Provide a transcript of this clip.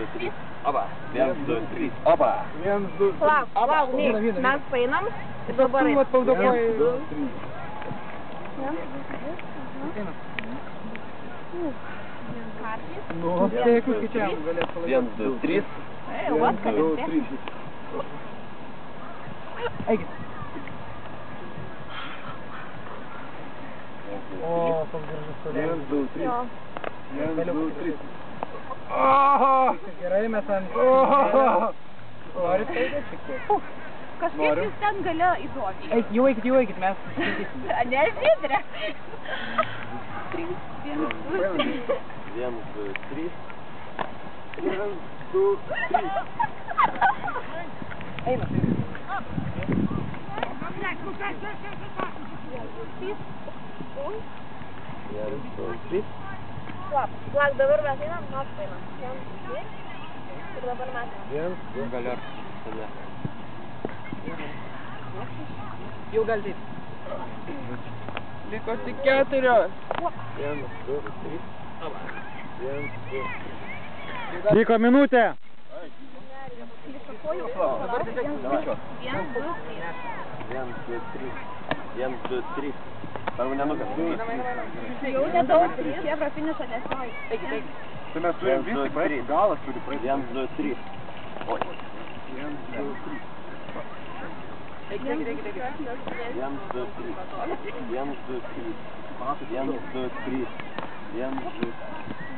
2, 3. Opa. 1, 2, 3. Opa. 1, 2, 3. Lauk, mes painam ir dabar. 1, 2, 3. Nu, tai jeigu skaičiavam, galės palaikyti. 1, 2, 3. 1, 2, 3. Eikit. O, koks gražus toliau. 1, 2, 3. 1, 2, 3. Gerai, mes ant... Norit eikit šiek tiek? Kažkaip jūs ten galėjo įdomiai. Jau eikit, mes skaitysim. Ne, Žydrė. 3, 1, 2, 3. 1, 2, 3. 1, 2, 3. Eina. 1, 2, 3. Lauk, dabar mes einam, mes painam. 1, 2, 3. Ir dabar mes. 1, 2, galiu. Jau galite. Liko tik 4. 1, 2, 3. 1, 2. Liko minutė. Dabar 1, 2, 3. 1, 2, 3. 1, 2, 3. Arba nenukas. Jau nedaug, Chebra finišą nestoji. Tai mes turim visi praeiti, galas turi praeiti. 1, 2, 3. Oi. 1, 2, 3. 1, 2, 3. 1, 2, 3. 1, 2, 3. 1, 2, 3.